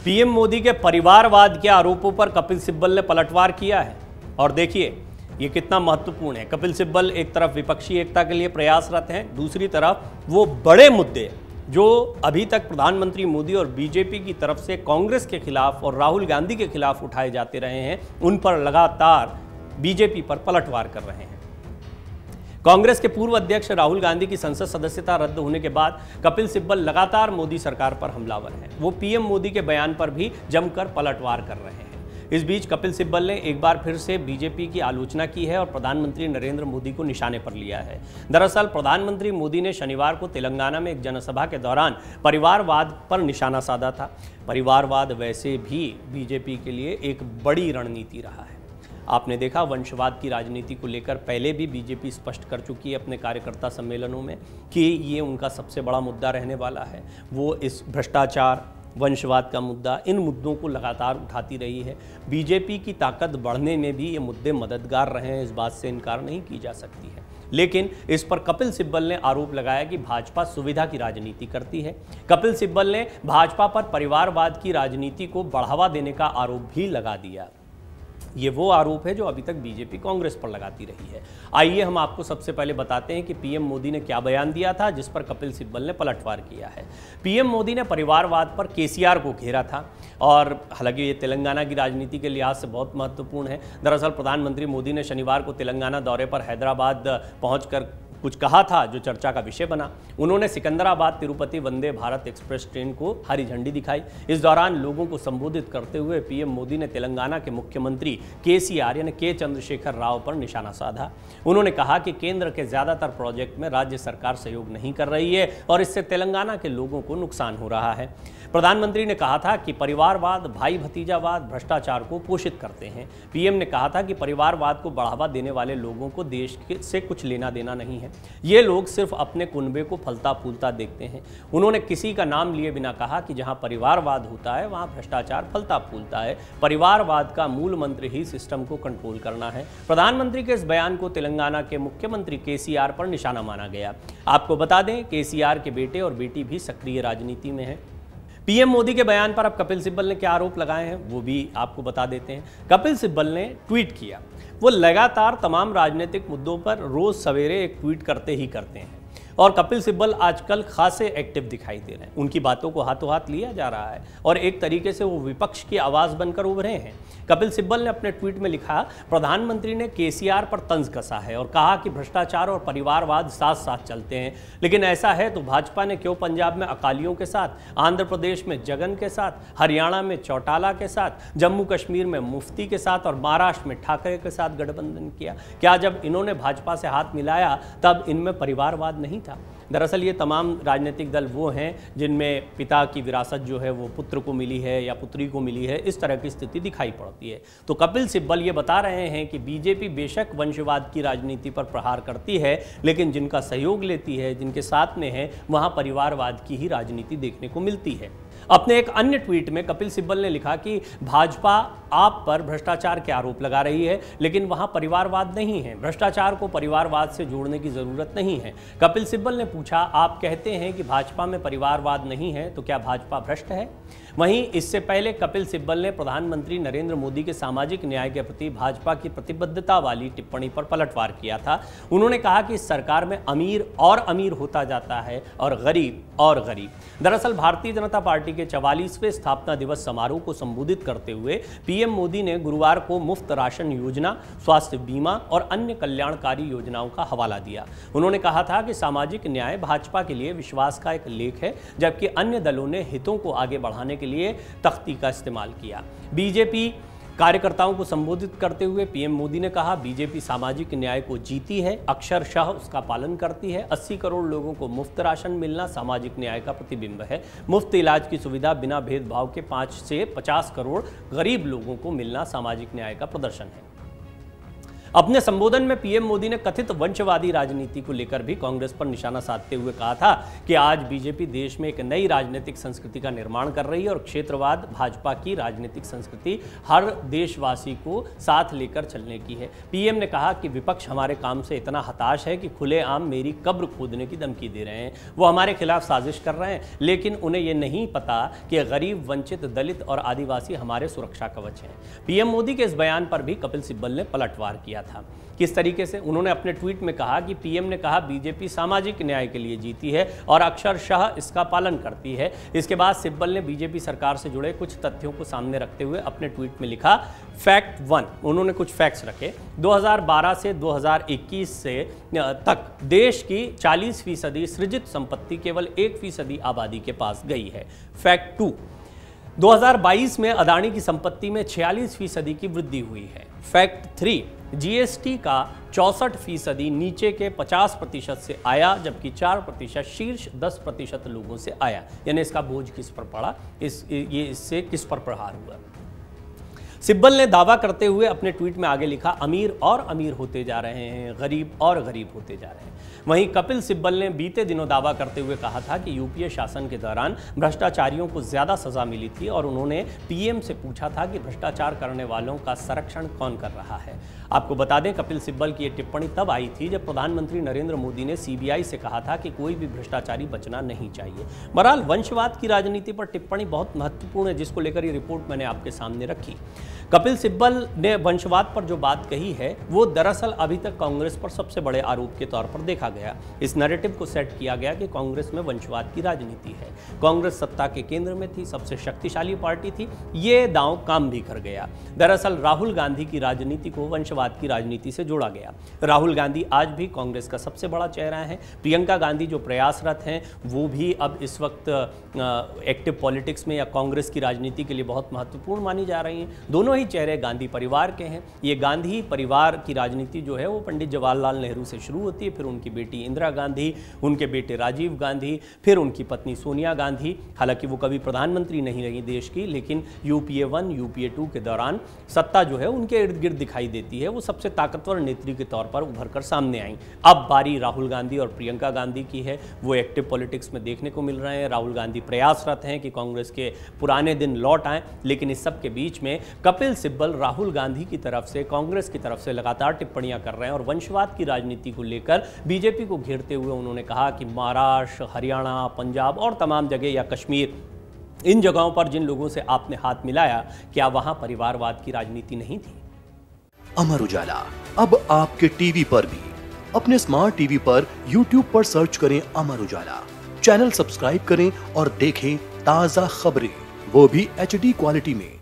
PM Modi के परिवारवाद के आरोपों पर कपिल सिब्बल ने पलटवार किया है। और देखिए ये कितना महत्वपूर्ण है। कपिल सिब्बल एक तरफ विपक्षी एकता के लिए प्रयासरत हैं, दूसरी तरफ वो बड़े मुद्दे जो अभी तक प्रधानमंत्री मोदी और बीजेपी की तरफ से कांग्रेस के खिलाफ और राहुल गांधी के खिलाफ उठाए जाते रहे हैं, उन पर लगातार बीजेपी पर पलटवार कर रहे हैं। कांग्रेस के पूर्व अध्यक्ष राहुल गांधी की संसद सदस्यता रद्द होने के बाद कपिल सिब्बल लगातार मोदी सरकार पर हमलावर हैं। वो पीएम मोदी के बयान पर भी जमकर पलटवार कर रहे हैं। इस बीच कपिल सिब्बल ने एक बार फिर से बीजेपी की आलोचना की है और प्रधानमंत्री नरेंद्र मोदी को निशाने पर लिया है। दरअसल प्रधानमंत्री मोदी ने शनिवार को तेलंगाना में एक जनसभा के दौरान परिवारवाद पर निशाना साधा था। परिवारवाद वैसे भी बीजेपी के लिए एक बड़ी रणनीति रहा है। आपने देखा वंशवाद की राजनीति को लेकर पहले भी बीजेपी स्पष्ट कर चुकी है अपने कार्यकर्ता सम्मेलनों में कि ये उनका सबसे बड़ा मुद्दा रहने वाला है। वो इस भ्रष्टाचार, वंशवाद का मुद्दा, इन मुद्दों को लगातार उठाती रही है। बीजेपी की ताकत बढ़ने में भी ये मुद्दे मददगार रहे हैं, इस बात से इनकार नहीं की जा सकती है। लेकिन इस पर कपिल सिब्बल ने आरोप लगाया कि भाजपा सुविधा की राजनीति करती है। कपिल सिब्बल ने भाजपा पर परिवारवाद की राजनीति को बढ़ावा देने का आरोप भी लगा दिया। ये वो आरोप है जो अभी तक बीजेपी कांग्रेस पर लगाती रही है। आइए हम आपको सबसे पहले बताते हैं कि पीएम मोदी ने क्या बयान दिया था जिस पर कपिल सिब्बल ने पलटवार किया है। पीएम मोदी ने परिवारवाद पर केसीआर को घेरा था और हालांकि ये तेलंगाना की राजनीति के लिहाज से बहुत महत्वपूर्ण है। दरअसल प्रधानमंत्री मोदी ने शनिवार को तेलंगाना दौरे पर हैदराबाद पहुंचकर कुछ कहा था जो चर्चा का विषय बना। उन्होंने सिकंदराबाद तिरुपति वंदे भारत एक्सप्रेस ट्रेन को हरी झंडी दिखाई। इस दौरान लोगों को संबोधित करते हुए पीएम मोदी ने तेलंगाना के मुख्यमंत्री केसीआर यानी के चंद्रशेखर राव पर निशाना साधा। उन्होंने कहा कि केंद्र के ज्यादातर प्रोजेक्ट में राज्य सरकार सहयोग नहीं कर रही है और इससे तेलंगाना के लोगों को नुकसान हो रहा है। प्रधानमंत्री ने कहा था कि परिवारवाद, भाई भतीजावाद भ्रष्टाचार को पोषित करते हैं। पीएम ने कहा था कि परिवारवाद को बढ़ावा देने वाले लोगों को देश से कुछ लेना देना नहीं है। ये लोग सिर्फ अपने कुनबे को फलता फूलता देखते हैं। उन्होंने किसी का नाम लिए बिना कहा कि जहां परिवारवाद होता है वहां भ्रष्टाचार फलता फूलता है। परिवारवाद का मूल मंत्र ही सिस्टम को कंट्रोल करना है। प्रधानमंत्री के इस बयान को तेलंगाना के मुख्यमंत्री केसीआर पर निशाना माना गया। आपको बता दें केसीआर के बेटे और बेटी भी सक्रिय राजनीति में है। पीएम मोदी के बयान पर अब कपिल सिब्बल ने क्या आरोप लगाए हैं वो भी आपको बता देते हैं। कपिल सिब्बल ने ट्वीट किया। वो लगातार तमाम राजनीतिक मुद्दों पर रोज सवेरे एक ट्वीट करते ही करते हैं और कपिल सिब्बल आजकल खासे एक्टिव दिखाई दे रहे हैं। उनकी बातों को हाथों हाथ लिया जा रहा है और एक तरीके से वो विपक्ष की आवाज़ बनकर उभरे हैं। कपिल सिब्बल ने अपने ट्वीट में लिखा, प्रधानमंत्री ने केसीआर पर तंज कसा है और कहा कि भ्रष्टाचार और परिवारवाद साथ साथ चलते हैं। लेकिन ऐसा है तो भाजपा ने क्यों पंजाब में अकालियों के साथ, आंध्र प्रदेश में जगन के साथ, हरियाणा में चौटाला के साथ, जम्मू कश्मीर में मुफ्ती के साथ और महाराष्ट्र में ठाकरे के साथ गठबंधन किया? क्या जब इन्होंने भाजपा से हाथ मिलाया तब इनमें परिवारवाद नहीं था? दरअसल ये तमाम राजनीतिक दल वो हैं जिनमें पिता की विरासत जो है वो पुत्र को मिली है या पुत्री को मिली है, इस तरह की स्थिति दिखाई पड़ती है। तो कपिल सिब्बल ये बता रहे हैं कि बीजेपी बेशक वंशवाद की राजनीति पर प्रहार करती है, लेकिन जिनका सहयोग लेती है, जिनके साथ में है, वहाँ परिवारवाद की ही राजनीति देखने को मिलती है। अपने एक अन्य ट्वीट में कपिल सिब्बल ने लिखा कि भाजपा आप पर भ्रष्टाचार के आरोप लगा रही है, लेकिन वहां परिवारवाद नहीं है। भ्रष्टाचार को परिवारवाद से जोड़ने की जरूरत नहीं है। कपिल सिब्बल ने पूछा, आप कहते हैं कि भाजपा में परिवारवाद नहीं है, तो क्या भाजपा भ्रष्ट है? वहीं इससे पहले कपिल सिब्बल ने प्रधानमंत्री नरेंद्र मोदी के सामाजिक न्याय के प्रति भाजपा की प्रतिबद्धता वाली टिप्पणी पर पलटवार किया था। उन्होंने कहा कि इस सरकार में अमीर और अमीर होता जाता है और गरीब और गरीब। दरअसल भारतीय जनता पार्टी के 44वें स्थापना दिवस समारोह को संबोधित करते हुए पीएम मोदी ने गुरुवार को मुफ्त राशन योजना, स्वास्थ्य बीमा और अन्य कल्याणकारी योजनाओं का हवाला दिया। उन्होंने कहा था कि सामाजिक न्याय भाजपा के लिए विश्वास का एक लेख है, जबकि अन्य दलों ने हितों को आगे बढ़ाने के लिए तख्ती का इस्तेमाल किया। बीजेपी कार्यकर्ताओं को संबोधित करते हुए पीएम मोदी ने कहा, बीजेपी सामाजिक न्याय को जीती है, अक्षरशः उसका पालन करती है। 80 करोड़ लोगों को मुफ्त राशन मिलना सामाजिक न्याय का प्रतिबिंब है। मुफ्त इलाज की सुविधा बिना भेदभाव के 5 से 50 करोड़ गरीब लोगों को मिलना सामाजिक न्याय का प्रदर्शन है। अपने संबोधन में पीएम मोदी ने कथित वंशवादी राजनीति को लेकर भी कांग्रेस पर निशाना साधते हुए कहा था कि आज बीजेपी देश में एक नई राजनीतिक संस्कृति का निर्माण कर रही है और क्षेत्रवाद भाजपा की राजनीतिक संस्कृति हर देशवासी को साथ लेकर चलने की है। पीएम ने कहा कि विपक्ष हमारे काम से इतना हताश है कि खुलेआम मेरी कब्र खोदने की धमकी दे रहे हैं। वो हमारे खिलाफ साजिश कर रहे हैं, लेकिन उन्हें यह नहीं पता कि गरीब, वंचित, दलित और आदिवासी हमारे सुरक्षा कवच हैं। पीएम मोदी के इस बयान पर भी कपिल सिब्बल ने पलटवार किया था। किस तरीके से? उन्होंने अपने ट्वीट में कहा कि पीएम ने कहा बीजेपी सामाजिक न्याय के लिए जीती है और अक्षरशः इसका पालन करती है। इसके बाद सिब्बल ने बीजेपी सरकार से जुड़े कुछ तथ्यों को सामने रखते हुए अपने ट्वीट में लिखा, फैक्ट 1। उन्होंने कुछ फैक्ट्स रखे। 2012 से 2021 से तक देश की 40% सृजित संपत्ति केवल 1% आबादी के पास गई है। फैक्ट 2, 2022 में अदानी की संपत्ति में 46% की वृद्धि हुई है। फैक्ट 3, जीएसटी का 64% नीचे के 50% से आया, जबकि 4% शीर्ष 10% लोगों से आया। यानी इसका बोझ किस पर पड़ा, इससे किस पर प्रहार हुआ? सिब्बल ने दावा करते हुए अपने ट्वीट में आगे लिखा, अमीर और अमीर होते जा रहे हैं, गरीब और गरीब होते जा रहे हैं। वहीं कपिल सिब्बल ने बीते दिनों दावा करते हुए कहा था कि यूपीए शासन के दौरान भ्रष्टाचारियों को ज्यादा सजा मिली थी और उन्होंने पीएम से पूछा था कि भ्रष्टाचार करने वालों का संरक्षण कौन कर रहा है। आपको बता दें, कपिल सिब्बल की यह टिप्पणी तब आई थी जब प्रधानमंत्री नरेंद्र मोदी ने सीबीआई से कहा था कि कोई भी भ्रष्टाचारी बचना नहीं चाहिए। बहरहाल वंशवाद की राजनीति पर टिप्पणी बहुत महत्वपूर्ण है, जिसको लेकर ये रिपोर्ट मैंने आपके सामने रखी। कपिल सिब्बल ने वंशवाद पर जो बात कही है वो दरअसल अभी तक कांग्रेस पर सबसे बड़े आरोप के तौर पर देखा गया। इस नैरेटिव को सेट किया गया कि कांग्रेस में वंशवाद की राजनीति है। कांग्रेस सत्ता के केंद्र में थी, सबसे शक्तिशाली पार्टी थी। ये दांव काम भी कर गया। दरअसल राहुल गांधी की राजनीति को वंशवाद की राजनीति से जोड़ा गया। राहुल गांधी आज भी कांग्रेस का सबसे बड़ा चेहरा है। प्रियंका गांधी जो प्रयासरत हैं वो भी अब इस वक्त एक्टिव पॉलिटिक्स में या कांग्रेस की राजनीति के लिए बहुत महत्वपूर्ण मानी जा रही हैं। दोनों ही चेहरे गांधी परिवार के हैं। ये गांधी परिवार की राजनीति जो है वो पंडित जवाहरलाल नेहरू से शुरू होती है, फिर उनकी बेटी इंदिरा गांधी, उनके बेटे राजीव गांधी, फिर उनकी पत्नी सोनिया गांधी। हालांकि वो कभी प्रधानमंत्री नहीं रही देश की, लेकिन यूपीए 1, यूपीए 2 के दौरान सत्ता जो है उनके इर्द गिर्द दिखाई देती है। वो सबसे ताकतवर नेत्री के तौर पर उभर कर सामने आई। अब बारी राहुल गांधी और प्रियंका गांधी की है। वो एक्टिव पॉलिटिक्स में देखने को मिल रहे हैं। राहुल गांधी प्रयासरत हैं कि कांग्रेस के पुराने दिन लौट आएं, लेकिन इस सब के बीच में कपिल सिब्बल राहुल गांधी की तरफ से, कांग्रेस की तरफ से लगातार टिप्पणियां कर रहे हैं और वंशवाद की राजनीति को लेकर बीजेपी को घेरते हुए उन्होंने कहा कि महाराष्ट्र, हरियाणा, पंजाब और तमाम जगह या कश्मीर, इन जगहों पर जिन लोगों से आपने हाथ मिलाया, क्या वहां परिवारवाद की राजनीति नहीं थी? अमर उजाला अब आपके टीवी पर भी। अपने स्मार्ट टीवी पर YouTube पर सर्च करें अमर उजाला, चैनल सब्सक्राइब करें और देखें ताजा खबरें, वो भी HD क्वालिटी में।